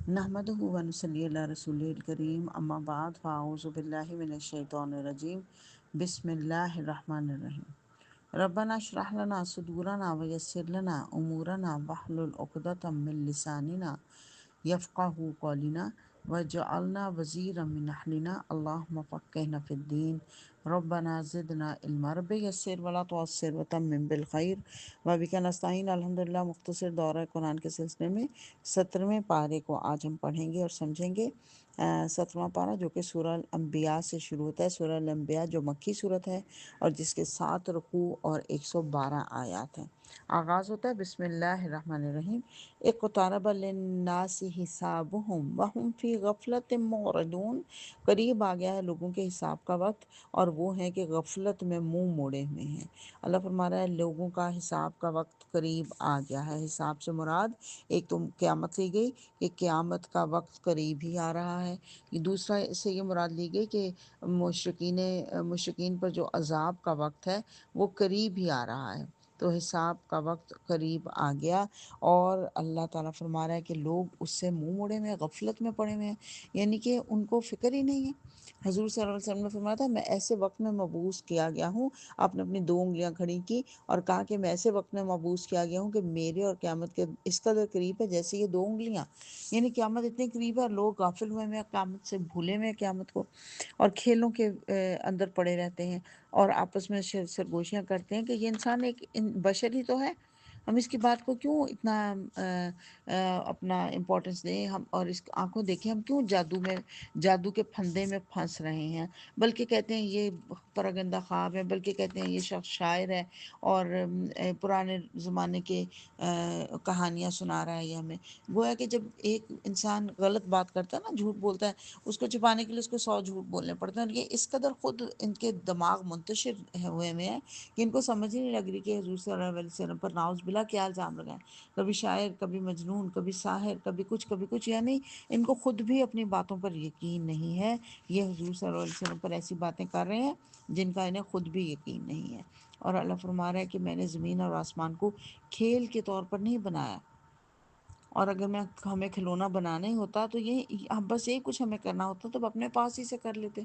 نحمده و نصلی علی رسول الکریم اما بعد فاعوذ باللہ من الشیطان الرجیم بسم اللہ الرحمن الرحیم ربنا اشرح لنا صدورنا ویسر لنا امورنا واحلل عقدۃ من لساننا یفقهوا قولنا وجعلنا وزیرا من اہلنا اللهم فقهنا فی الدین ربنا زدنا علما رب یسر ولا تعسر وتمم بالخیر وبک نستعین الحمدللہ۔ مختصر دورہ قرآن کے سلسلے میں 17ویں پارے کو آج ہم پڑھیں گے اور سمجھیں گے۔ 17واں پارہ جو کہ سورہ الانبیاء سے شروع ہوتا ہے، سورہ الانبیاء جو مکی صورت ہے اور جس کے 7 رکوع اور 112 آیات ہیں۔ آغاز ہوتا ہے بسم اللہ الرحمن الرحیم۔ اقترب للناس حسابهم وهم فی غفلت معرضون۔ قریب آ گیا ہے لوگوں کے حساب کا وقت اور وہ ہیں کہ غفلت میں منہ موڑے ہوئے ہیں۔ اللہ فرما رہا ہے لوگوں کا حساب کا وقت قریب آ گیا ہے۔ حساب سے مراد ایک تو قیامت لی گئی کہ قیامت کا وقت قریب ہی آ رہا ہے، یہ دوسرا اس سے یہ مراد لی گئی کہ مشرکین پر جو عذاب کا وقت ہے وہ قریب ہی آ رہا ہے، تو حساب کا وقت قریب آ گیا۔ اور اللہ تعالیٰ فرما رہا ہے کہ لوگ اس سے منہ موڑے ہوئے ہیں، غفلت میں پڑے ہوئے ہیں، یعنی کہ ان کو فکر ہی نہیں ہے۔ حضور صلی اللہ علیہ وسلم نے فرمایا تھا میں ایسے وقت میں مبعوث کیا گیا ہوں، آپ نے اپنی 2 انگلیاں کھڑی کی اور کہا کہ میں ایسے وقت میں مبعوث کیا گیا ہوں کہ میرے اور قیامت کے اس قدر قریب ہے جیسے یہ 2 انگلیاں، یعنی قیامت اتنی قریب ہے اور لوگ غافل ہوئے ہیں، قیامت سے بھولے ہوئے ہیں قیامت کو، اور کھیلوں کے اندر پڑے رہتے ہیں اور آپس میں سرگوشیاں کرتے ہیں کہ یہ انسان ایک بشر ہی تو ہے، ہم اس کی بات کو کیوں اتنا اپنا امپورٹنس دیں، ہم اور اس آنکھوں دیکھیں ہم کیوں جادو کے پھندے میں پھنس رہے ہیں، بلکہ کہتے ہیں یہ پراگندہ خواب ہے، بلکہ کہتے ہیں یہ شخص شاعر ہے اور پرانے زمانے کے کہانیاں سنا رہا ہے یہ ہمیں۔ گویا کہ جب ایک انسان غلط بات کرتا ہے نا، جھوٹ بولتا ہے، اس کو چھپانے کے لیے اس کو 100 جھوٹ بولنے پڑتے ہیں، اور یہ اس قدر خود ان کے دماغ منتشر ہوئے ہیں کہ ان کو سمجھ ہی نہیں لگ رہی کہ حضور صلی اللہ علیہ وسلم پر نعوذ باللہ کیا الزام لگائیں، کبھی شاعر، کبھی مجنون، کبھی ساحر، کبھی کچھ، یعنی ان کو خود بھی اپنی باتوں پر یقین نہیں ہے، یہ حضور صلی اللہ علیہ وسلم پر ایسی باتیں کر رہے ہیں جن کا انہیں خود بھی یقین نہیں ہے۔ اور اللہ فرما رہا ہے کہ میں نے زمین اور آسمان کو کھیل کے طور پر نہیں بنایا، اور اگر ہمیں کھلونا بنانا ہی ہوتا تو یہ بس یہی کچھ ہمیں کرنا ہوتا تو اپنے پاس ہی سے کر لیتے،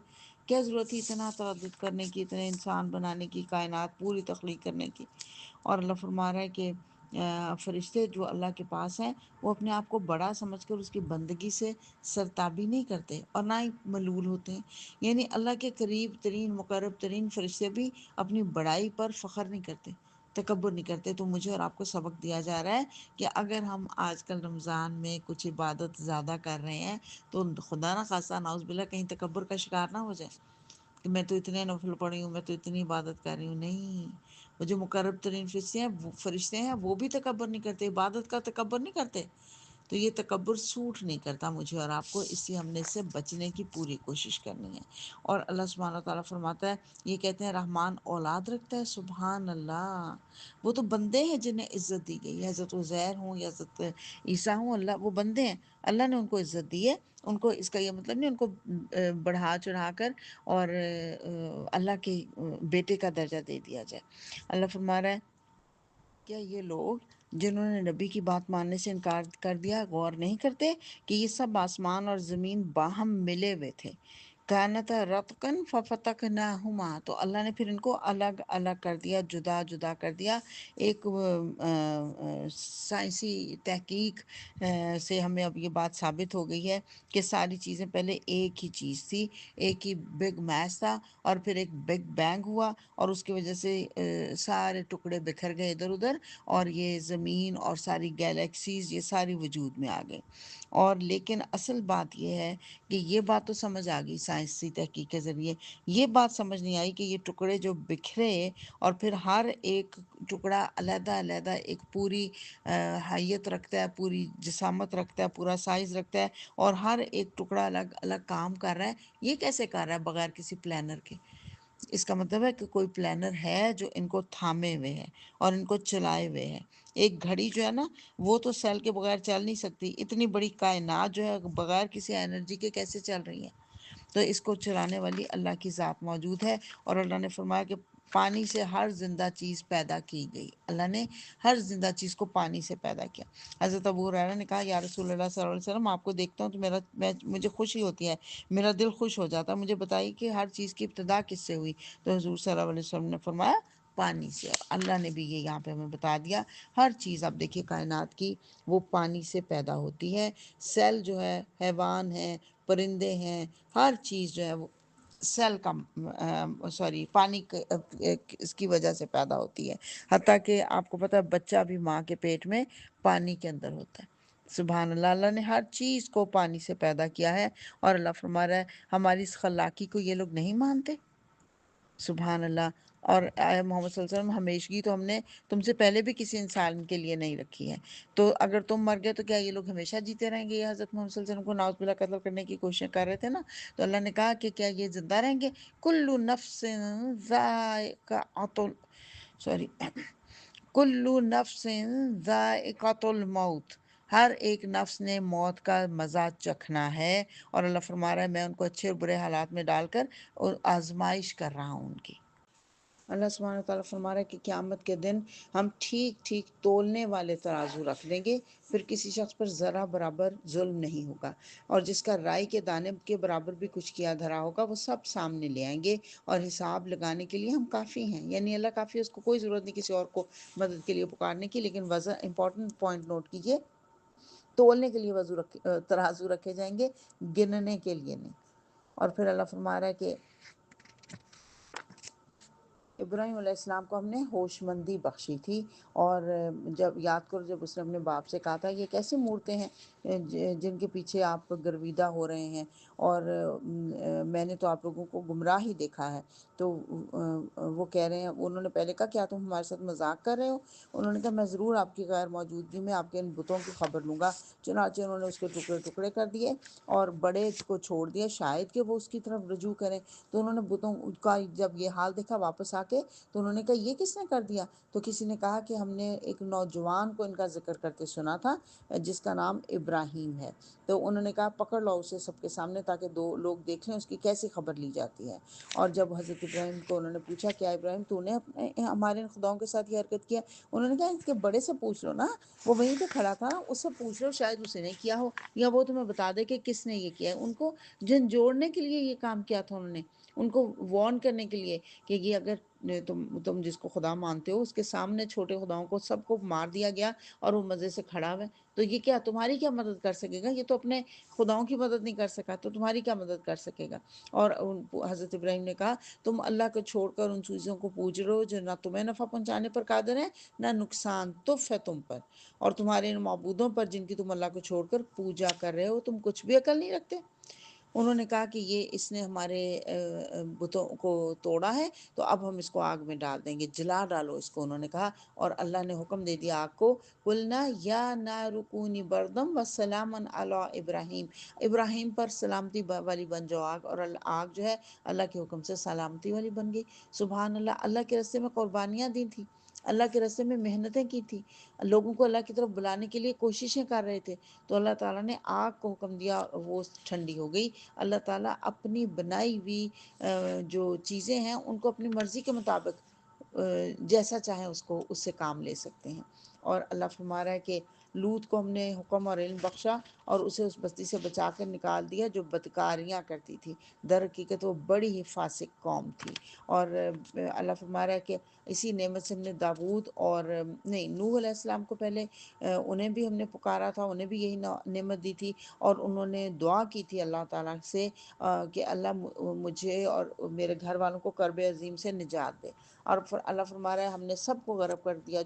کیا ضرورت تھی اتنا تردد کرنے کی، اتنے انسان بنانے کی، کائنات پوری تخلیق کرنے کی۔ اور اللہ فرما رہا ہے کہ فرشتے جو اللہ کے پاس ہیں وہ اپنے آپ کو بڑا سمجھ کر اس کی بندگی سے سرتابی نہیں کرتے اور نہ ہی ملول ہوتے ہیں، یعنی اللہ کے قریب ترین مقرب ترین فرشتے بھی اپنی بڑائی پر فخر نہیں کرتے، تکبر نہیں کرتے۔ تو مجھے اور آپ کو سبق دیا جا رہا ہے کہ اگر ہم آج کل رمضان میں کچھ عبادت زیادہ کر رہے ہیں تو خدا نہ خواستہ نعوذ باللہ کہیں تکبر کا شکار نہ ہو جائے کہ میں تو اتنے نفل پڑھی ہوں، میں تو اتنی عبادت کر رہی ہوں۔ نہیں، وہ جو مقرب ترین فرشتے ہیں وہ بھی تکبر نہیں کرتے، عبادت کا تکبر نہیں کرتے، تو یہ تکبر سوٹ نہیں کرتا مجھے اور آپ کو، اس لیے ہم نے اس سے بچنے کی پوری کوشش کرنی ہے۔ اور اللہ سبحانہ تعالیٰ فرماتا ہے، یہ کہتے ہیں رحمان اولاد رکھتا ہے، سبحان اللہ، وہ تو بندے ہیں جنہیں عزت دی گئی ہے، حضرت عزیر ہوں یا حضرت عیسیٰ ہوں، اللہ وہ بندے ہیں، اللہ نے ان کو عزت دی ہے، ان کو اس کا یہ مطلب نہیں ان کو بڑھا چڑھا کر اور اللہ کے بیٹے کا درجہ دے دیا جائے۔ اللہ فرما رہا ہے کیا یہ لوگ جنہوں نے نبی کی بات ماننے سے انکار کر دیا غور نہیں کرتے کہ یہ سب آسمان اور زمین باہم ملے ہوئے تھے، کانتا رتقن ففتقناہما، تو اللہ نے پھر ان کو الگ الگ کر دیا، جدا جدا کر دیا۔ ایک سائنسی تحقیق سے ہمیں اب یہ بات ثابت ہو گئی ہے کہ ساری چیزیں پہلے ایک ہی چیز تھی، ایک ہی بگ میس تھا، اور پھر ایک بگ بینگ ہوا اور اس کی وجہ سے سارے ٹکڑے بکھر گئے ادھر ادھر، اور یہ زمین اور ساری گیلیکسیز یہ ساری وجود میں آ گئے۔ اور لیکن اصل بات یہ ہے کہ یہ بات تو سمجھ آ گئی سائنسی تحقیق کے ذریعے، یہ بات سمجھ نہیں آئی کہ یہ ٹکڑے جو بکھرے اور پھر ہر ایک ٹکڑا علیحدہ علیحدہ ایک پوری حیت رکھتا ہے، پوری جسامت رکھتا ہے، پورا سائز رکھتا ہے، اور ہر ایک ٹکڑا الگ الگ کام کر رہا ہے، یہ کیسے کر رہا ہے بغیر کسی پلانر کے؟ اس کا مطلب ہے کہ کوئی پلانر ہے جو ان کو تھامے ہوئے ہے اور ان کو چلائے ہوئے ہے۔ ایک گھڑی جو ہے نا وہ تو سیل کے بغیر چل نہیں سکتی، اتنی بڑی کائنات جو ہے بغیر کسی انرجی کے کیسے چل رہی ہے؟ تو اس کو چلانے والی اللہ کی ذات موجود ہے، اور اللہ نے فرمایا کہ پانی سے ہر زندہ چیز پیدا کی گئی، اللہ نے ہر زندہ چیز کو پانی سے پیدا کیا۔ حضرت ابو ہریرہ نے کہا یا رسول اللہ صلی اللہ علیہ وسلم، آپ کو دیکھتا ہوں تو مجھے خوشی ہوتی ہے، میرا دل خوش ہو جاتا ہے، مجھے بتائیے کہ ہر چیز کی ابتدا کس سے ہوئی؟ تو حضور صلی اللہ علیہ وسلم نے فرمایا پانی سے۔ اللہ نے بھی یہ یہاں پہ ہمیں بتا دیا، ہر چیز آپ دیکھیے کائنات کی وہ پانی سے پیدا ہوتی ہے۔ سیل جو ہے، حیوان ہیں، پرندے ہیں، ہر چیز جو ہے وہ سیل کا پانی اس کی وجہ سے پیدا ہوتی ہے۔ حتیٰ کہ آپ کو پتہ ہے بچہ بھی ماں کے پیٹ میں پانی کے اندر ہوتا ہے۔ سبحان اللہ، اللہ نے ہر چیز کو پانی سے پیدا کیا ہے، اور اللہ فرما رہا ہے ہماری اس خلاقی کو یہ لوگ نہیں مانتے۔ سبحان اللہ۔ اور اے محمد صلی اللہ علیہ وسلم، ہمیشگی تو ہم نے تم سے پہلے بھی کسی انسان کے لیے نہیں رکھی ہے، تو اگر تم مر گئے تو کیا یہ لوگ ہمیشہ جیتے رہیں گے؟ یہ حضرت محمد صلی اللہ علیہ وسلم کو نعوذ باللہ قتل کرنے کی کوشش کر رہے تھے نا، تو اللہ نے کہا کہ کیا یہ زندہ رہیں گے؟ کلو نفس ذائقۃ سوری کلو نفس ذائقۃ الموت، ہر ایک نفس نے موت کا مزہ چکھنا ہے، اور اللہ فرما رہا ہے میں ان کو اچھے اور برے حالات میں ڈال کر اور آزمائش کر رہا ہوں ان کی۔ اللہ سبحانہ وتعالیٰ فرما رہا ہے کہ قیامت کے دن ہم ٹھیک ٹھیک تولنے والے ترازو رکھ دیں گے، پھر کسی شخص پر ذرا برابر ظلم نہیں ہوگا، اور جس کا رائی کے دانے کے برابر بھی کچھ کیا دھرا ہوگا وہ سب سامنے لے آئیں گے، اور حساب لگانے کے لیے ہم کافی ہیں، یعنی اللہ کافی ہے، اس کو کوئی ضرورت نہیں کسی اور کو مدد کے لیے پکارنے کی۔ لیکن وزن امپورٹنٹ پوائنٹ نوٹ کیجئے، تولنے کے لیے ترازو رکھے جائیں گے، گننے کے لیے نہیں۔ اور پھر اللہ فرما رہا ہے کہ ابراہیم علیہ السلام کو ہم نے ہوش مندی بخشی تھی، اور جب یاد کرو جب اس نے اپنے باپ سے کہا تھا یہ کیسی مورتیں ہیں جن کے پیچھے آپ گرویدہ ہو رہے ہیں، اور میں نے تو آپ لوگوں کو گمراہ ہی دیکھا ہے، تو وہ کہہ رہے ہیں، انہوں نے پہلے کہا کیا تم ہمارے ساتھ مذاق کر رہے ہو؟ انہوں نے کہا میں ضرور آپ کی غیر موجودگی میں آپ کے ان بتوں کی خبر لوں گا۔ چنانچہ انہوں نے اس کے ٹکڑے ٹکڑے کر دیے اور بڑے کو چھوڑ دیا، شاید کہ وہ اس کی طرف رجوع کریں۔ تو انہوں نے بتوں کا جب یہ حال دیکھا واپس آ کے، تو انہوں نے کہا یہ کس نے کر دیا؟ تو کسی نے کہا کہ ہم نے ایک نوجوان کو ان کا ذکر کرتے سنا تھا جس کا نام ابراہیم ہے، تو انہوں نے کہا پکڑ لو اسے سب کے سامنے تاکہ دو لوگ دیکھ لیں اس کی کیسی خبر لی جاتی ہے۔ اور جب حضرت ابراہیم کو انہوں نے پوچھا کیا ابراہیم تو نے ہمارے ان خداؤں کے ساتھ یہ حرکت کیا؟ انہوں نے کہا اس کے بڑے سے پوچھ لو نا، وہ وہیں پہ کھڑا تھا، اس سے پوچھ لو، شاید اسے نے کیا ہو، یا وہ تمہیں بتا دے کہ کس نے یہ کیا ہے۔ ان کو جھنجھوڑنے کے لیے یہ کام کیا تھا، انہوں نے ان کو وارن کرنے کے لیے کہ یہ اگر تم جس کو خدا مانتے ہو اس کے سامنے چھوٹے خداؤں کو سب کو مار دیا گیا اور وہ مزے سے کھڑا ہوا ہے، تو یہ کیا تمہاری کیا مدد کر سکے گا؟ یہ تو اپنے خداؤں کی مدد نہیں کر سکا، تو تمہاری کیا مدد کر سکے گا؟ اور حضرت ابراہیم نے کہا تم اللہ کو چھوڑ کر ان چیزوں کو پوج رہے ہو جو نہ تمہیں نفع پہنچانے پر قادر ہیں نہ نقصان تف ہے تم پر، اور تمہارے ان معبودوں پر جن کی تم اللہ کو چھوڑ کر پوجا کر رہے ہو تم کچھ بھی عقل نہیں رکھتے۔ انہوں نے کہا کہ یہ اس نے ہمارے بتوں کو توڑا ہے، تو اب ہم اس کو آگ میں ڈال دیں گے، جلا ڈالو اس کو، انہوں نے کہا۔ اور اللہ نے حکم دے دیا آگ کو، قلنا یا نار کونی بردم وسلاما علی ابراہیم، ابراہیم پر سلامتی والی بن جاؤ آگ، اور آگ جو ہے اللہ کے حکم سے سلامتی والی بن گئی۔ سبحان اللہ، اللہ کے راستے میں قربانیاں دی تھی، اللہ کے راستے میں محنتیں کی تھی، لوگوں کو اللہ کی طرف بلانے کے لیے کوششیں کر رہے تھے، تو اللہ تعالیٰ نے آگ کو حکم دیا، وہ ٹھنڈی ہو گئی۔ اللہ تعالیٰ اپنی بنائی ہوئی جو چیزیں ہیں ان کو اپنی مرضی کے مطابق جیسا چاہیں اس کو اس سے کام لے سکتے ہیں۔ اور اللہ فرما رہا ہے کہ لوط کو ہم نے حکم اور علم بخشا اور اسے اس بستی سے بچا کر نکال دیا جو بدکاریاں کرتی تھی، در حقیقت وہ بڑی ہی فاسق قوم تھی۔ اور اللہ فرما رہا ہے کہ اسی نعمت سے ہم نے داود اور نہیں نوح علیہ السلام کو پہلے انہیں بھی ہم نے پکارا تھا، انہیں بھی یہی نعمت دی تھی، اور انہوں نے دعا کی تھی اللہ تعالیٰ سے کہ اللہ مجھے اور میرے گھر والوں کو کرب عظیم سے نجات دے، اور اللہ فرما رہا ہے ہم نے سب کو غرق کر دیا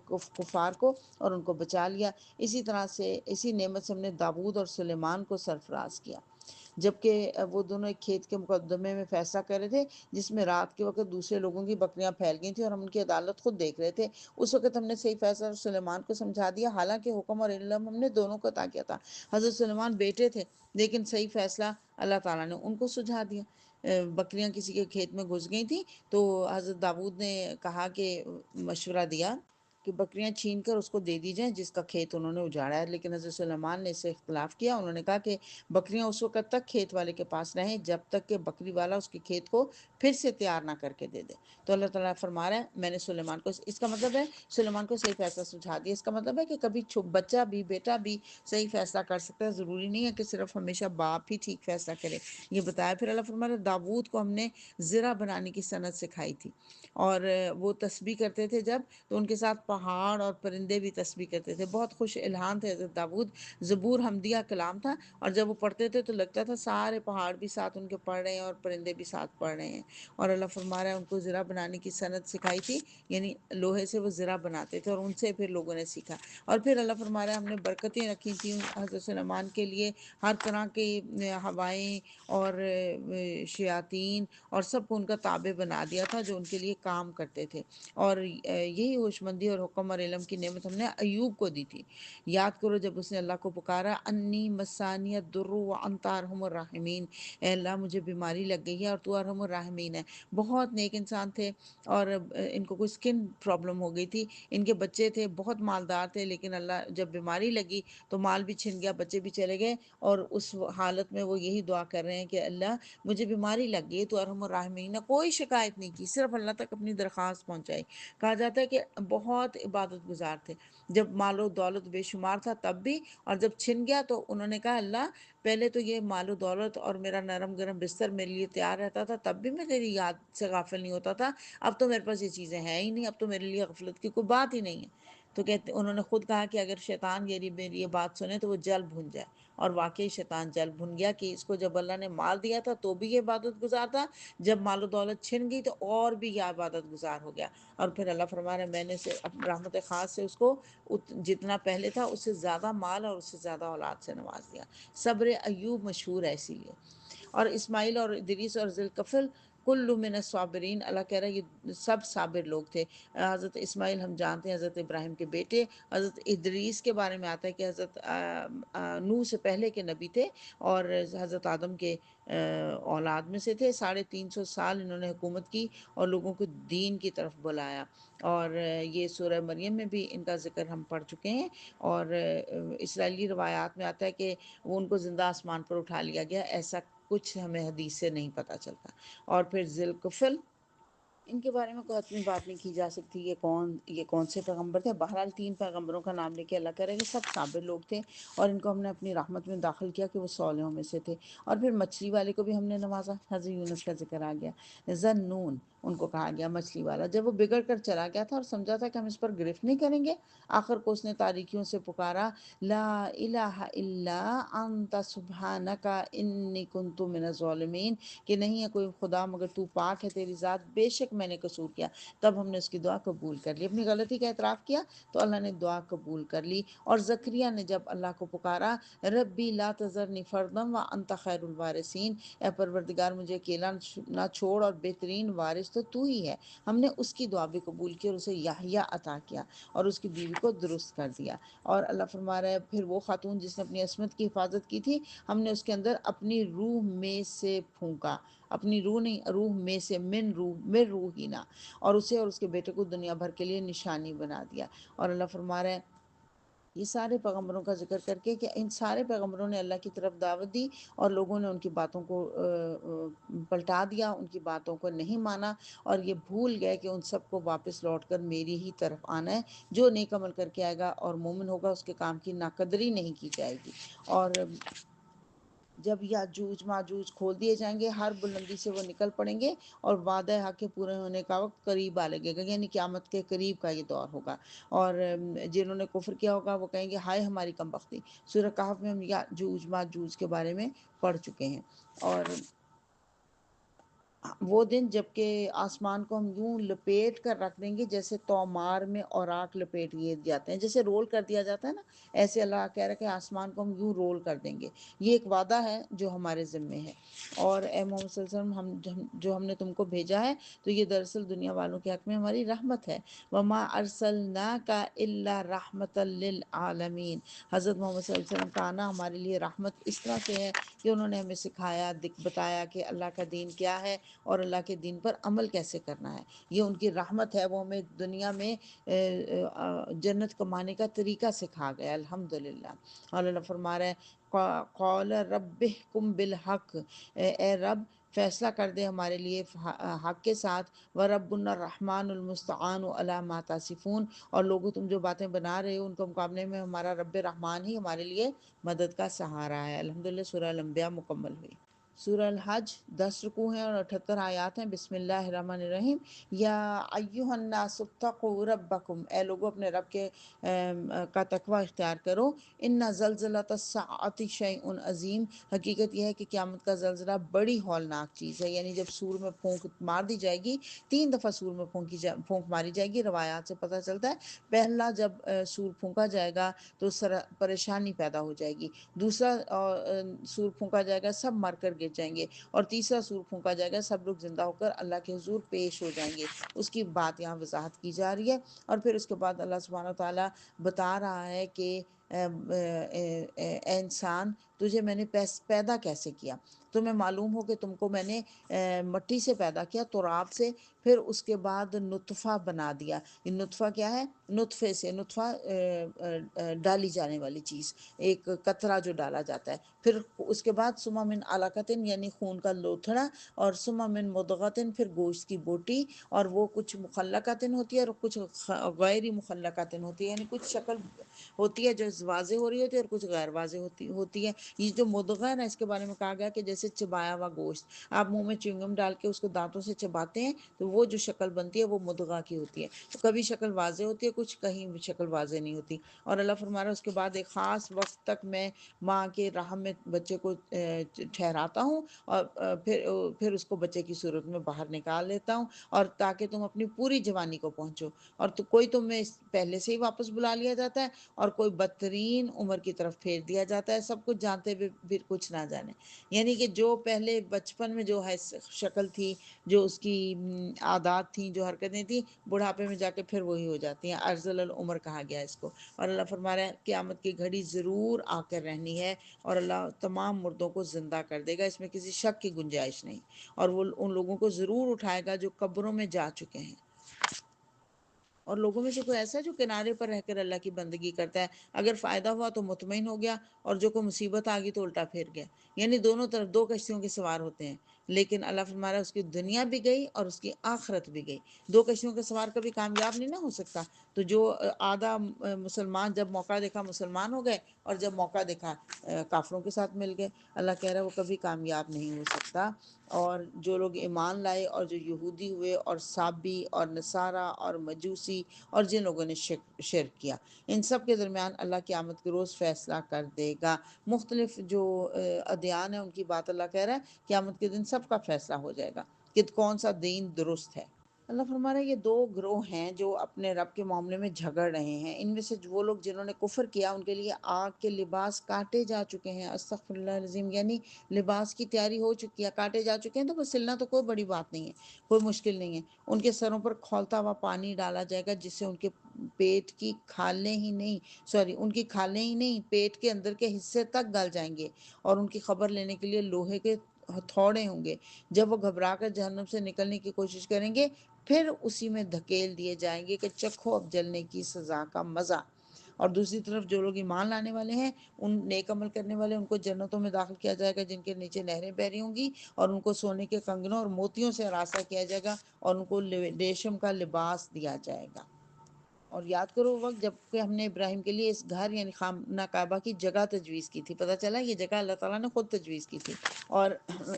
کفار کو اور ان کو بچا لیا۔ اسی طرح سے اسی نعمت سے ہم نے داود اور سلیمان کو سرفراز کیا، جبکہ وہ دونوں ایک کھیت کے مقدمے میں فیصلہ کر رہے تھے جس میں رات کے وقت دوسرے لوگوں کی بکریاں پھیل گئی تھیں اور ہم ان کی عدالت خود دیکھ رہے تھے۔ اس وقت ہم نے صحیح فیصلہ سلیمان کو سمجھا دیا، حالانکہ حکم اور علم ہم نے دونوں کو عطا کیا تھا۔ حضرت سلیمان بیٹے تھے لیکن صحیح فیصلہ اللہ تعالیٰ نے ان کو سجھا دیا۔ بکریاں کسی کے کھیت میں گھس گئی تھیں تو حضرت داود نے کہا کہ مشورہ دیا کہ بکریاں چھین کر اس کو دے دی جائیں جس کا کھیت انہوں نے اجاڑا ہے، لیکن حضرت سلیمان نے اس سے اختلاف کیا۔ انہوں نے کہا کہ بکریاں اس وقت تک کھیت والے کے پاس رہیں جب تک کہ بکری والا اس کے کھیت کو پھر سے تیار نہ کر کے دے دے۔ تو اللہ تعالیٰ فرما رہا ہے میں نے سلیمان کو، اس کا مطلب ہے سلیمان کو صحیح فیصلہ سجھا دیا۔ اس کا مطلب ہے کہ کبھی بچہ بھی بیٹا بھی صحیح فیصلہ کر سکتا ہے، ضروری نہیں ہے کہ صرف ہمیشہ باپ ہی ٹھیک فیصلہ کرے، یہ بتایا۔ پھر اللہ فرما رہا ہے داؤد کو ہم نے زرہ بنانے کی صنعت سکھائی تھی، اور وہ تسبیح کرتے تھے جب، تو ان کے ساتھ پہاڑ اور پرندے بھی تسبیح کرتے تھے۔ بہت خوش الہام تھے حضرت داؤد، زبور حمدیہ کلام تھا، اور جب وہ پڑھتے تھے تو لگتا تھا سارے پہاڑ بھی ساتھ ان کے پڑھ رہے ہیں اور پرندے بھی ساتھ پڑھ رہے ہیں۔ اور اللہ فرما رہا ہے ان کو زرہ بنانے کی صنعت سکھائی تھی، یعنی لوہے سے وہ زرہ بناتے تھے اور ان سے پھر لوگوں نے سیکھا۔ اور پھر اللہ فرما رہا ہے ہم نے برکتیں رکھی تھیں حضرت سلیمان کے لیے، ہر طرح کی ہوائیں اور شیاطین اور سب کو ان کا تابع بنا دیا تھا جو ان کے لیے کام کرتے تھے۔ اور یہی ہوشمندی اور حکم اور علم کی نعمت ہم نے ایوب کو دی تھی۔ یاد کرو جب اس نے اللہ کو پکارا، انی مسانی الضر وانت ارحم الراحمین، اے اللہ مجھے بیماری لگ گئی ہے اور تو ارحم الراحمین ہے۔ بہت نیک انسان تھے، اور ان کو کوئی سکن پرابلم ہو گئی تھی، ان کے بچے تھے بہت مالدار تھے، لیکن اللہ جب بیماری لگی تو مال بھی چھن گیا، بچے بھی چلے گئے، اور اس حالت میں وہ یہی دعا کر رہے ہیں کہ اللہ مجھے بیماری لگ گئی تو ارحم الراحمین نے کوئی شکایت نہیں کی، صرف اللہ تک اپنی درخواست پہنچائی۔ کہا جاتا ہے کہ بہت عبادت گزار تھے، جب مال و دولت بے شمار تھا تب بھی، اور جب چھن گیا تو انہوں نے کہا اللہ پہلے تو یہ مال و دولت اور میرا نرم گرم بستر میرے لیے تیار رہتا تھا تب بھی میں تیری یاد سے غافل نہیں ہوتا تھا، اب تو میرے پاس یہ چیزیں ہیں ہی نہیں، اب تو میرے لیے غفلت کی کوئی بات ہی نہیں ہے۔ تو کہتے انہوں نے خود کہا کہ اگر شیطان میری یہ بات سنے تو وہ جل بھن جائے، اور واقعی شیطان جل بھن گیا کہ اس کو جب اللہ نے مال دیا تھا تو بھی یہ عبادت گزار تھا، جب مال و دولت چھن گئی تو اور بھی یہ عبادت گزار ہو گیا۔ اور پھر اللہ فرما رہا ہے میں نے رحمت خاص سے اس کو جتنا پہلے تھا اس سے زیادہ مال اور اس سے زیادہ اولاد سے نواز دیا۔ صبر ایوب مشہور ہے اسی لیے۔ اور اسماعیل اور ادریس اور ذوالکفل کل من الصابرین، اللہ کہہ رہا ہے یہ سب صابر لوگ تھے۔ حضرت اسماعیل ہم جانتے ہیں حضرت ابراہیم کے بیٹے، حضرت ادریس کے بارے میں آتا ہے کہ حضرت نوح سے پہلے کے نبی تھے، اور حضرت آدم کے اولاد میں سے تھے۔ 350 سال انہوں نے حکومت کی اور لوگوں کو دین کی طرف بلایا، اور یہ سورہ مریم میں بھی ان کا ذکر ہم پڑھ چکے ہیں۔ اور اسرائیلی روایات میں آتا ہے کہ وہ ان کو زندہ آسمان پر اٹھا لیا گیا، ایسا کچھ ہمیں حدیث سے نہیں پتہ چلتا۔ اور پھر ذوالکفل، ان کے بارے میں کوئی اتنی بات نہیں کی جا سکتی یہ کون سے پیغمبر تھے۔ بہرحال 3 پیغمبروں کا نام لے کے اللہ کہہ رہے ہیں کہ سب صابر لوگ تھے، اور ان کو ہم نے اپنی رحمت میں داخل کیا کہ وہ صالحوں میں سے تھے۔ اور پھر مچھلی والے کو بھی ہم نے نوازا، حضرت یونس کا ذکر آ گیا۔ ذنون ان کو کہا گیا مچھلی والا، جب وہ بگڑ کر چلا گیا تھا اور سمجھا تھا کہ ہم اس پر گرفت نہیں کریں گے، آخر کو اس نے تاریکیوں سے پکارا لا الہ الا انت سبحانک انی کنت من الظالمین، کہ نہیں ہے کوئی خدا مگر تو پاک ہے تیری ذات، بے شک میں نے قصور کیا۔ تب ہم نے اس کی دعا قبول کر لی، اپنی غلطی کا اعتراف کیا تو اللہ نے دعا قبول کر لی۔ اور زکریا نے جب اللہ کو پکارا ربی لا تذرنی فردا وانت خیر الوارثین، اے پروردگار مجھے اکیلا نہ چھوڑ اور بہترین وارث تو ہی ہے، ہم نے اس کی دعا بھی قبول کی اور اسے یحییٰ عطا کیا اور اس کی بیوی کو درست کر دیا۔ اور اللہ فرما رہا ہے پھر وہ خاتون جس نے اپنی عصمت کی حفاظت کی تھی، ہم نے اس کے اندر اپنی روح میں سے پھونکا، اپنی روح نہیں، روح میں سے، من روح ہی نہ، اور اسے اور اس کے بیٹے کو دنیا بھر کے لیے نشانی بنا دیا۔ اور اللہ فرما رہا ہے یہ سارے پیغمبروں کا ذکر کر کے کہ ان سارے پیغمبروں نے اللہ کی طرف دعوت دی اور لوگوں نے ان کی باتوں کو پلٹا دیا، ان کی باتوں کو نہیں مانا، اور یہ بھول گئے کہ ان سب کو واپس لوٹ کر میری ہی طرف آنا ہے۔ جو نیک عمل کر کے آئے گا اور مومن ہوگا اس کے کام کی ناقدری نہیں کی جائے گی۔ اور جب یاجوج ماجوج کھول دیے جائیں گے ہر بلندی سے وہ نکل پڑیں گے، اور وعدہ حق کے پورے ہونے کا وقت قریب آ لگے گا، یعنی قیامت کے قریب کا یہ دور ہوگا۔ اور جنہوں نے کفر کیا ہوگا وہ کہیں گے ہائے ہماری کم بختی۔ سورہ کہف میں ہم یاجوج ماجوج کے بارے میں پڑھ چکے ہیں۔ اور وہ دن جب کہ آسمان کو ہم یوں لپیٹ کر رکھ دیں گے جیسے تومار میں اوراق لپیٹ دیے جاتے ہیں، جیسے رول کر دیا جاتا ہے نا، ایسے اللہ کہہ رہا ہے کہ آسمان کو ہم یوں رول کر دیں گے۔ یہ ایک وعدہ ہے جو ہمارے ذمے ہے۔ اور اے محمد صلی اللہ علیہ وسلم جو ہم نے تم کو بھیجا ہے تو یہ دراصل دنیا والوں کے حق میں ہماری رحمت ہے۔ وما ارسلناک الا رحمتا للعالمین، حضرت محمد صلی اللہ علیہ وسلم کا آنا ہمارے لیے رحمت اس طرح سے ہے کہ انہوں نے ہمیں سکھایا، بتایا کہ اللہ کا دین کیا ہے، اور اللہ کے دین پر عمل کیسے کرنا ہے. یہ ان کی رحمت ہے، وہ ہمیں دنیا میں جنت کمانے کا طریقہ سکھا گیا الحمدللہ. اور اللہ فرما رہا ہے قال ربکم بالحق، اے رب فیصلہ کر دے ہمارے لیے حق کے ساتھ. وربنا الرحمن المستعان علی ما تصفون، اور لوگوں تم جو باتیں بنا رہے ہو ان کے مقابلے میں ہمارا رب رحمان ہی ہمارے لیے مدد کا سہارا ہے. الحمدللہ سورہ الانبیاء مکمل ہوئی. سورہ الحج 10 رکوع ہیں اور 78 آیات ہیں. بسم اللہ الرحمن الرحیم. یا ایھا الناس اتقوا ربکم، اے لوگوں اپنے رب کے کا تقوی اختیار کرو. ان زلزلۃ الساعۃ شیء عظیم، حقیقت یہ ہے کہ قیامت کا زلزلہ بڑی ہولناک چیز ہے. یعنی جب سور میں پھونک مار دی جائے گی، 3 دفعہ سور میں پھونک ماری جائے گی. روایات سے پتہ چلتا ہے پہلا جب سور پھونکا جائے گا تو پریشانی پیدا ہو جائے گی. دوسرا سور پھونکا جائے گا، سب مر کر گر جائیں گے. اور تیسرا سور پھونکا جائے گا، سب لوگ زندہ ہو کر اللہ کے حضور پیش ہو جائیں گے. اس کی بات یہاں وضاحت کی جا رہی ہے. اور پھر اس کے بعد اللہ سبحانہ وتعالیٰ بتا رہا ہے کہ اے انسان تجھے میں نے پیدا کیسے کیا. تمہیں معلوم ہو کہ تم کو میں نے مٹی سے پیدا کیا، تراب سے، پھر اس کے بعد نطفہ بنا دیا. یہ نطفہ کیا ہے؟ نطفے سے، نطفہ ڈالی جانے والی چیز، ایک قطرہ جو ڈالا جاتا ہے. پھر اس کے بعد ثم من علقۃ یعنی خون کا لوتھڑا، اور ثم من مضغۃ پھر گوشت کی بوٹی. اور وہ کچھ مخلقۃ ہوتی ہے اور کچھ غیر مخلقۃ ہوتی ہے، یعنی کچھ شکل ہوتی ہے جو واضح ہو رہی ہوتی ہے اور کچھ غیر واضح ہوتی ہے. یہ جو مضغہ ہے نا، اس کے بارے میں کہا گیا کہ جیسے چبایا ہوا گوشت، آپ منہ میں چنگم ڈال کے اس کو دانتوں سے چباتے ہیں تو وہ جو شکل بنتی ہے وہ مضغہ کی ہوتی ہے. تو کبھی شکل واضح ہوتی ہے، کچھ کہیں شکل واضح نہیں ہوتی. اور اللہ فرما رہا ہے اس کے بعد ایک خاص وقت تک میں ماں کے رحم میں بچے کو ٹھہراتا ہوں، اور پھر اس کو بچے کی صورت میں باہر نکال لیتا ہوں، اور تاکہ تم اپنی پوری جوانی کو پہنچو. اور تو کوئی تمہیں پہلے سے ہی واپس بلا لیا جاتا ہے، اور کوئی بدترین عمر کی طرف پھیر دیا جاتا ہے، سب کچھ جانتے ہوئے پھر کچھ نہ جانے. یعنی کہ جو پہلے بچپن میں جو ہے شکل تھی، جو اس کی عادات تھیں، جو حرکتیں تھیں، بڑھاپے میں جا کے پھر وہی ہو جاتی ہیں. ارذل العمر کہا گیا اس کو. اور اللہ فرما رہا ہے قیامت کی گھڑی ضرور آ کر رہنی ہے، اور اللہ تمام مردوں کو زندہ کر دے گا، اس میں کسی شک کی گنجائش نہیں. اور وہ ان لوگوں کو ضرور اٹھائے گا جو قبروں میں جا چکے ہیں. اور لوگوں میں سے کوئی ایسا ہے جو کنارے پر رہ کر اللہ کی بندگی کرتا ہے، اگر فائدہ ہوا تو مطمئن ہو گیا، اور جو کوئی مصیبت آ گئی تو الٹا پھیر گیا. یعنی دونوں طرف 2 کشتیوں کے سوار ہوتے ہیں. لیکن اللہ فرما رہا ہے اس کی دنیا بھی گئی اور اس کی آخرت بھی گئی. 2 کشتیوں کے سوار کبھی کامیاب نہیں نہ ہو سکتا. تو جو آدھا مسلمان جب موقع دیکھا مسلمان ہو گئے، اور جب موقع دیکھا کافروں کے ساتھ مل گئے. اللہ کہہ رہا ہے وہ کبھی کامیاب نہیں ہو سکتا. اور جو لوگ ایمان لائے اور جو یہودی ہوئے اور صابی اور نصارہ اور مجوسی اور جن لوگوں نے شرک کیا، ان سب کے درمیان اللہ قیامت کے روز فیصلہ کر دے گا. مختلف جو ادیان ہیں ان کی بات اللہ کہہ رہا ہے قیامت کے دن سب کا فیصلہ ہو جائے گا کہ کون سا دین درست ہے. اللہ فرما رہا ہے یہ 2 گروہ ہیں جو اپنے رب کے معاملے میں جھگڑ رہے ہیں. ان میں سے وہ لوگ جنہوں نے کفر کیا ان کے لیے آگ کے لباس کاٹے جا چکے ہیں. استغفر اللہ العظیم. یعنی لباس کی تیاری ہو چکی ہے، کاٹے جا چکے ہیں. تو بس سلنا تو کوئی بڑی بات نہیں ہے، کوئی مشکل نہیں ہے. ان کے سروں پر کھولتا ہوا پانی ڈالا جائے گا جس سے ان کے پیٹ کی کھالیں ہی نہیں، ان کی کھالیں ہی نہیں، پیٹ کے اندر کے حصے تک گل جائیں گے. اور ان کی خبر لینے کے لیے لوہے کے ہتھوڑے ہوں گے. جب وہ گھبرا کر جہنم سے نکلنے کی کوشش کریں گے، پھر اسی میں دھکیل دیے جائیں گے کہ چکھو اب جلنے کی سزا کا مزہ. اور دوسری طرف جو لوگ ایمان لانے والے ہیں، ان نیک عمل کرنے والے، ان کو جنتوں میں داخل کیا جائے گا جن کے نیچے نہریں بہہ رہی ہوں گی، اور ان کو سونے کے کنگنوں اور موتیوں سے ہراساں کیا جائے گا، اور ان کو ریشم کا لباس دیا جائے گا. اور یاد کرو وہ وقت جب کہ ہم نے ابراہیم کے لیے اس گھر یعنی خانہ کعبہ کی جگہ تجویز کی تھی. پتہ چلا یہ جگہ اللہ تعالیٰ نے خود تجویز کی تھی. اور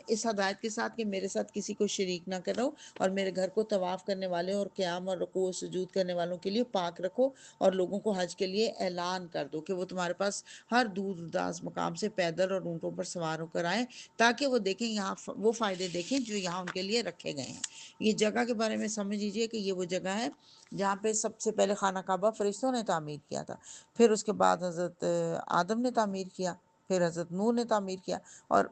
اس ہدایت کے ساتھ کہ میرے ساتھ کسی کو شریک نہ کرو، اور میرے گھر کو طواف کرنے والے اور قیام اور رکوع و سجود کرنے والوں کے لیے پاک رکھو، اور لوگوں کو حج کے لیے اعلان کر دو کہ وہ تمہارے پاس ہر دور دراز مقام سے پیدل اور اونٹوں پر سوار ہو کر آئیں، تاکہ وہ دیکھیں یہاں وہ فائدے دیکھیں جو یہاں ان کے لیے رکھے گئے ہیں. یہ جگہ کے بارے میں سمجھ لیجئے کہ یہ وہ جگہ ہے جہاں پہ سب سے پہلے خانہ کعبہ فرشتوں نے تعمیر کیا تھا، پھر اس کے بعد حضرت آدم نے تعمیر کیا، پھر حضرت نوح نے تعمیر کیا، اور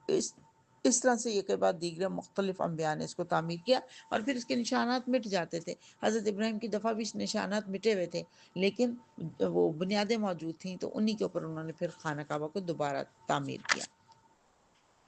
اس طرح سے یہ کے بعد دیگر مختلف انبیاء نے اس کو تعمیر کیا. اور پھر اس کے نشانات مٹ جاتے تھے. حضرت ابراہیم کی دفعہ بھی نشانات مٹے ہوئے تھے، لیکن وہ بنیادیں موجود تھیں، تو انہی کے اوپر انہوں نے پھر خانہ کعبہ کو دوبارہ تعمیر کیا.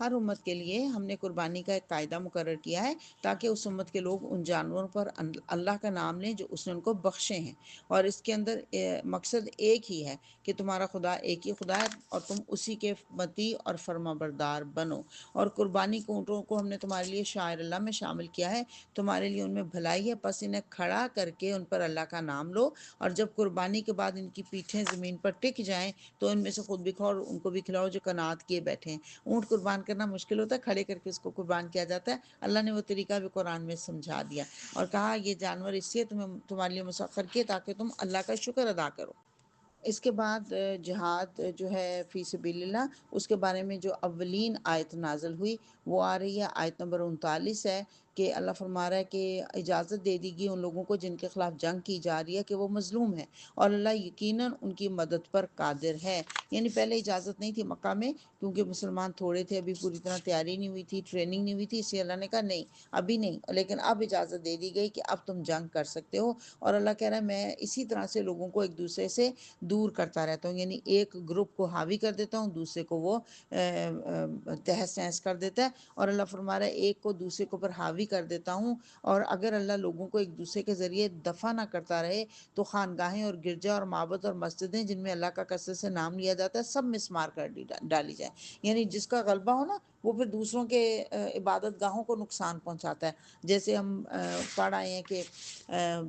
ہر امت کے لیے ہم نے قربانی کا ایک قاعدہ مقرر کیا ہے تاکہ اس امت کے لوگ ان جانوروں پر اللہ کا نام لیں جو اس نے ان کو بخشے ہیں، اور اس کے اندر مقصد ایک ہی ہے کہ تمہارا خدا ایک ہی خدا ہے اور تم اسی کے مطیع اور فرما بردار بنو۔ اور قربانی کے اونٹوں کو ہم نے تمہارے لیے شاعر اللہ میں شامل کیا ہے، تمہارے لیے ان میں بھلائی ہے، پس انہیں کھڑا کر کے ان پر اللہ کا نام لو، اور جب قربانی کے بعد ان کی پیٹھیں زمین پر ٹک جائیں تو ان میں سے خود بھی کھاؤ اور ان کو بھی کھلاؤ جو قناعت کیے بیٹھے ہیں۔ اونٹ قربان کرنا مشکل ہوتا ہے، کھڑے کر کے اس کو قربان کیا جاتا ہے۔ اللہ نے وہ طریقہ بھی قرآن میں سمجھا دیا اور کہا یہ جانور اس لیے تمہارے لیے مسخر کیے تاکہ تم اللہ کا شکر ادا کرو۔ اس کے بعد جہاد جو ہے فی سبیل اللہ، اس کے بارے میں جو اولین آیت نازل ہوئی وہ آ رہی ہے، آیت نمبر 39 ہے کہ اللہ فرما رہا ہے کہ اجازت دے دی گئی ان لوگوں کو جن کے خلاف جنگ کی جا رہی ہے کہ وہ مظلوم ہیں، اور اللہ یقیناً ان کی مدد پر قادر ہے۔ یعنی پہلے اجازت نہیں تھی مکہ میں کیونکہ مسلمان تھوڑے تھے، ابھی پوری طرح تیاری نہیں ہوئی تھی، ٹریننگ نہیں ہوئی تھی، اس لیے اللہ نے کہا نہیں ابھی نہیں، لیکن اب اجازت دے دی گئی کہ اب تم جنگ کر سکتے ہو۔ اور اللہ کہہ رہا ہے میں اسی طرح سے لوگوں کو ایک دوسرے سے دور کرتا رہتا ہوں، یعنی ایک گروپ کو حاوی کر دیتا ہوں، دوسرے کو وہ تہس نہس کر دیتا ہے، اور اللہ فرما رہا ہے ایک کو دوسرے کے اوپر حاوی کر دیتا ہوں۔ اور اگر اللہ لوگوں کو ایک دوسرے کے ذریعے دفع نہ کرتا رہے تو خانگاہیں اور گرجا اور معبد اور مسجدیں جن میں اللہ کا کثرت سے نام لیا جاتا ہے سب مسمار کر ڈالی جائیں۔ یعنی جس کا غلبہ ہو نا وہ پھر دوسروں کے عبادت گاہوں کو نقصان پہنچاتا ہے۔ جیسے ہم پڑھ آئے ہیں کہ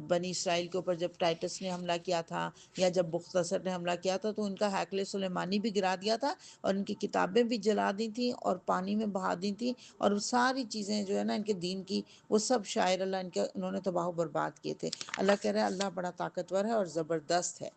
بنی اسرائیل کے اوپر جب ٹائٹس نے حملہ کیا تھا یا جب بختصر نے حملہ کیا تھا تو ان کا ہیکل سلیمانی بھی گرا دیا تھا اور ان کی کتابیں بھی جلا دی تھیں اور پانی میں بہا دی تھیں، اور وہ ساری چیزیں جو ہے نا ان کے دین کی وہ سب شاعر اللہ انہوں نے تباہ و برباد کیے تھے۔ اللہ کہہ رہا ہے اللہ بڑا طاقتور ہے اور زبردست ہے۔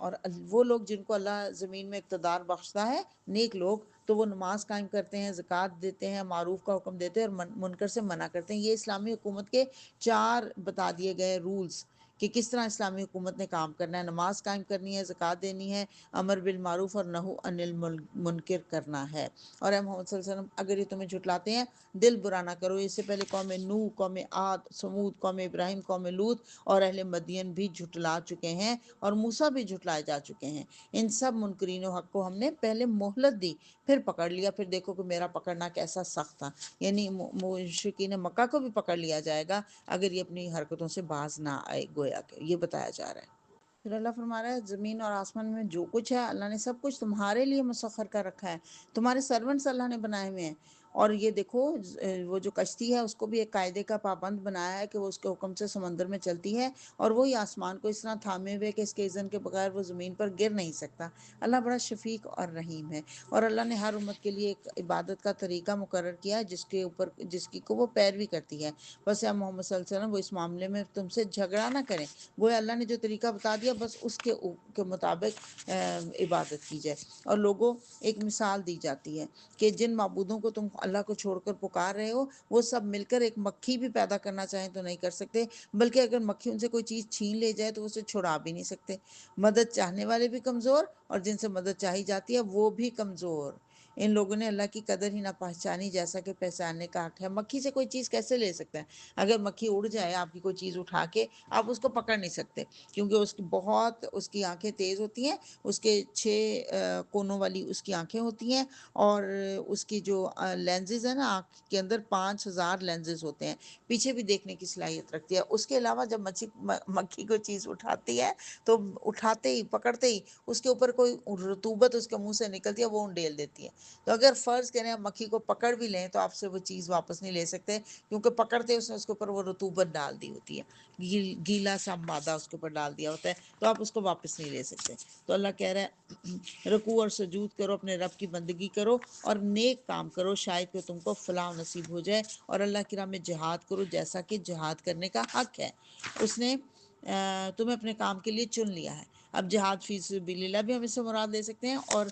اور وہ لوگ جن کو اللہ زمین میں اقتدار بخشتا ہے، نیک لوگ، تو وہ نماز قائم کرتے ہیں، زکوٰۃ دیتے ہیں، معروف کا حکم دیتے ہیں اور منکر سے منع کرتے ہیں۔ یہ اسلامی حکومت کے 4 بتا دیے گئے رولز کہ کس طرح اسلامی حکومت نے کام کرنا ہے، نماز قائم کرنی ہے، زکوٰۃ دینی ہے، امر بالمعروف اور نہو عن المنکر کرنا ہے۔ اور اے محمد صلی اللہ علیہ وسلم اگر یہ تمہیں جھٹلاتے ہیں دل برا نہ کرو، اس سے پہلے قوم نوح، قوم عاد، سمود، قوم ابراہیم، قوم لوط اور اہل مدین بھی جھٹلا چکے ہیں اور موسیٰ بھی جھٹلائے جا چکے ہیں۔ ان سب منکرین و حق کو ہم نے پہلے مہلت دی پھر پکڑ لیا، پھر دیکھو کہ میرا پکڑنا کیسا سخت تھا۔ یعنی مشرکین مکہ کو بھی پکڑ لیا جائے گا اگر یہ اپنی حرکتوں سے باز نہ آئے، گویا کہ یہ بتایا جا رہا ہے۔ پھر اللہ فرما رہا ہے زمین اور آسمان میں جو کچھ ہے اللہ نے سب کچھ تمہارے لیے مسخر کر رکھا ہے، تمہارے سرونٹس اللہ نے بنائے ہوئے ہیں۔ اور یہ دیکھو وہ جو کشتی ہے اس کو بھی ایک قاعدے کا پابند بنایا ہے کہ وہ اس کے حکم سے سمندر میں چلتی ہے، اور وہی آسمان کو اس طرح تھامے ہوئے کہ اس کے اذن کے بغیر وہ زمین پر گر نہیں سکتا۔ اللہ بڑا شفیق اور رحیم ہے، اور اللہ نے ہر امت کے لیے ایک عبادت کا طریقہ مقرر کیا ہے جس کی کو وہ پیروی کرتی ہے۔ بس یا محمد صلی اللہ علیہ وسلم وہ اس معاملے میں تم سے جھگڑا نہ کریں، وہ اللہ نے جو طریقہ بتا دیا بس اس کے مطابق عبادت کی جائے۔ اور لوگوں ایک مثال دی جاتی ہے کہ جن معبودوں کو تم اللہ کو چھوڑ کر پکار رہے ہو وہ سب مل کر ایک مکھی بھی پیدا کرنا چاہیں تو نہیں کر سکتے، بلکہ اگر مکھی ان سے کوئی چیز چھین لے جائے تو اسے چھڑا بھی نہیں سکتے۔ مدد چاہنے والے بھی کمزور اور جن سے مدد چاہی جاتی ہے وہ بھی کمزور۔ ان لوگوں نے اللہ کی قدر ہی نہ پہچانی جیسا کہ پہچاننے کا حق ہے۔ مکھی سے کوئی چیز کیسے لے سکتا ہے؟ اگر مکھی اڑ جائے آپ کی کوئی چیز اٹھا کے آپ اس کو پکڑ نہیں سکتے، کیونکہ اس کی آنکھیں تیز ہوتی ہیں، اس کے 6 کونوں والی اس کی آنکھیں ہوتی ہیں، اور اس کی جو لینزز ہیں نا آنکھ کے اندر 5000 لینزز ہوتے ہیں، پیچھے بھی دیکھنے کی صلاحیت رکھتی ہے۔ اس کے علاوہ جب مکھی کوئی چیز اٹھاتی ہے تو اٹھاتے ہی پکڑتے ہی اس کے اوپر کوئی رطوبت اس کے منہ سے نکلتی ہے وہ انڈیل دیتی ہے۔ تو اگر فرض کریں آپ مکھی کو پکڑ بھی لیں تو آپ سے وہ چیز واپس نہیں لے سکتے، کیونکہ پکڑتے اس نے اس کے اوپر وہ رطوبت ڈال دی ہوتی ہے، گیلا سا مادہ اس کے اوپر ڈال دیا ہوتا ہے، تو آپ اس کو واپس نہیں لے سکتے۔ تو اللہ کہہ رہا ہے رکوع اور سجود کرو، اپنے رب کی بندگی کرو اور نیک کام کرو، شاید کہ تم کو فلاح نصیب ہو جائے، اور اللہ کی راہ میں جہاد کرو جیسا کہ جہاد کرنے کا حق ہے۔ اس نے تمہیں اپنے کام کے لیے چن لیا ہے۔ اب جہاد فی سبیل اللہ بھی ہم اس سے مراد لے سکتے ہیں، اور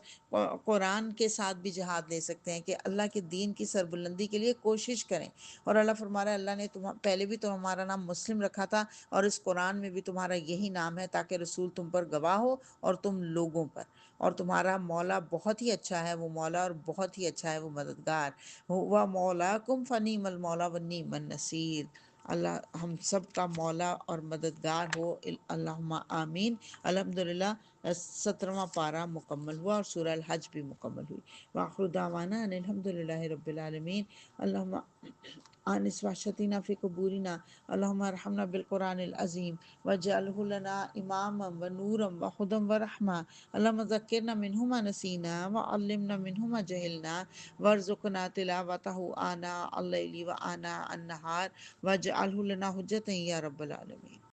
قرآن کے ساتھ بھی جہاد لے سکتے ہیں کہ اللہ کے دین کی سربلندی کے لیے کوشش کریں۔ اور اللہ فرما رہا ہے اللہ نے پہلے بھی تو ہمارا نام مسلم رکھا تھا اور اس قرآن میں بھی تمہارا یہی نام ہے تاکہ رسول تم پر گواہ ہو اور تم لوگوں پر، اور تمہارا مولا بہت ہی اچھا ہے، وہ مولا اور بہت ہی اچھا ہے وہ مددگار، وہ مولاکم فنعم المولا ونعم النصیر۔ اللہ ہم سب کا مولا اور مددگار ہو، اللہم آمین۔ الحمدللہ 17واں پارہ مکمل ہوا اور سورہ الحج بھی مکمل ہوئی۔ وآخر دعوانا ان الحمدللہ رب العالمین۔ اللہم آنس وحشتنا فی قبورنا، اللہم ارحمنا بالقرآن العظیم واجعلہ لنا اماما ونورا وہدی ورحمہ، اللہم ذکرنا منہ ما نسینا وعلمنا منہ ما جہلنا وارزقنا تلاوتہ آناء اللیل وآناء النہار واجعلہ لنا حجتا یا رب العالمین۔